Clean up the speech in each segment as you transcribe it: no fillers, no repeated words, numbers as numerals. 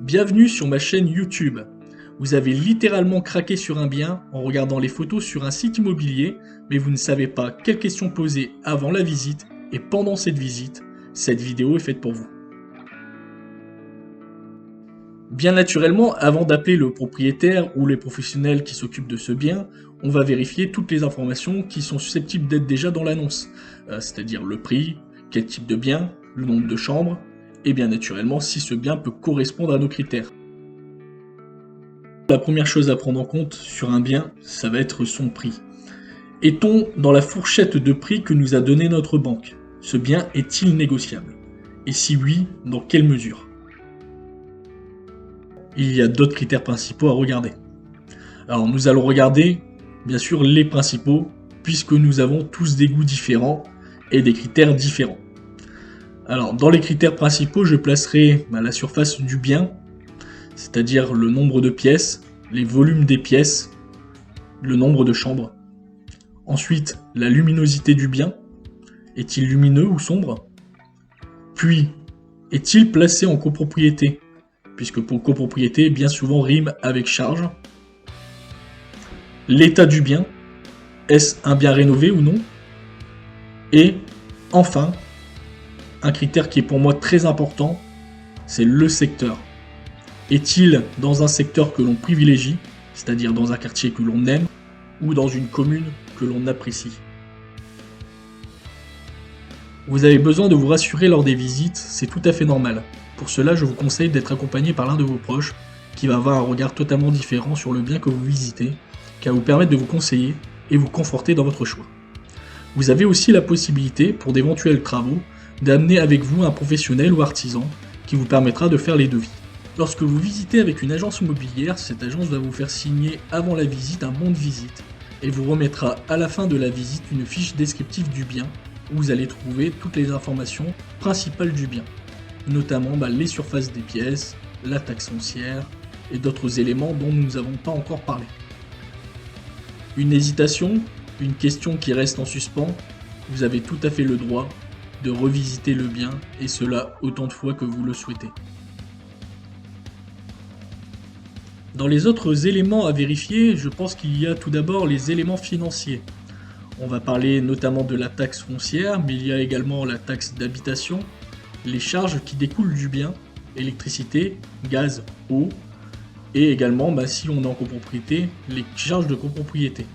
Bienvenue sur ma chaîne YouTube. Vous avez littéralement craqué sur un bien en regardant les photos sur un site immobilier, mais vous ne savez pas quelles questions poser avant la visite et pendant cette visite. Cette vidéo est faite pour vous. Bien naturellement, avant d'appeler le propriétaire ou les professionnels qui s'occupent de ce bien, on va vérifier toutes les informations qui sont susceptibles d'être déjà dans l'annonce, c'est-à-dire le prix, quel type de bien, le nombre de chambres, et bien naturellement si ce bien peut correspondre à nos critères. La première chose à prendre en compte sur un bien, ça va être son prix. Est-on dans la fourchette de prix que nous a donné notre banque? Ce bien est-il négociable? Et si oui, dans quelle mesure? Il y a d'autres critères principaux à regarder. Alors nous allons regarder, bien sûr, les principaux, puisque nous avons tous des goûts différents et des critères différents. Alors dans les critères principaux, je placerai la surface du bien, c'est-à-dire le nombre de pièces, les volumes des pièces, le nombre de chambres. Ensuite, la luminosité du bien. Est-il lumineux ou sombre? Puis, est-il placé en copropriété? Puisque pour copropriété, bien souvent rime avec charge. L'état du bien. Est-ce un bien rénové ou non? Et enfin, un critère qui est pour moi très important, c'est le secteur. Est-il dans un secteur que l'on privilégie, c'est-à-dire dans un quartier que l'on aime, ou dans une commune que l'on apprécie? Vous avez besoin de vous rassurer lors des visites, c'est tout à fait normal. Pour cela, je vous conseille d'être accompagné par l'un de vos proches, qui va avoir un regard totalement différent sur le bien que vous visitez, qui va vous permettre de vous conseiller et vous conforter dans votre choix. Vous avez aussi la possibilité, pour d'éventuels travaux, d'amener avec vous un professionnel ou artisan qui vous permettra de faire les devis. Lorsque vous visitez avec une agence immobilière, cette agence va vous faire signer avant la visite un bon de visite et vous remettra à la fin de la visite une fiche descriptive du bien où vous allez trouver toutes les informations principales du bien, notamment les surfaces des pièces, la taxe foncière et d'autres éléments dont nous n'avons pas encore parlé. Une hésitation, une question qui reste en suspens, vous avez tout à fait le droit de revisiter le bien et cela autant de fois que vous le souhaitez. Dans les autres éléments à vérifier, je pense qu'il y a tout d'abord les éléments financiers. On va parler notamment de la taxe foncière, mais il y a également la taxe d'habitation, les charges qui découlent du bien, électricité, gaz, eau, et également, si on est en copropriété, les charges de copropriété.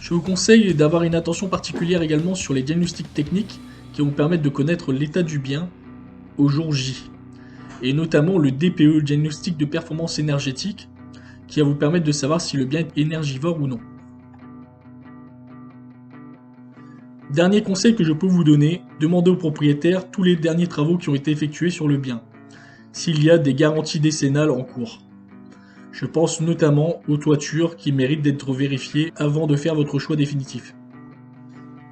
Je vous conseille d'avoir une attention particulière également sur les diagnostics techniques qui vont vous permettre de connaître l'état du bien au jour J. Et notamment le DPE, diagnostic de performance énergétique, qui va vous permettre de savoir si le bien est énergivore ou non. Dernier conseil que je peux vous donner, demandez au propriétaire tous les derniers travaux qui ont été effectués sur le bien, s'il y a des garanties décennales en cours. Je pense notamment aux toitures qui méritent d'être vérifiées avant de faire votre choix définitif.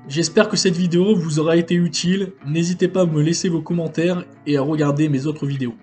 J'espère que cette vidéo vous aura été utile, n'hésitez pas à me laisser vos commentaires et à regarder mes autres vidéos.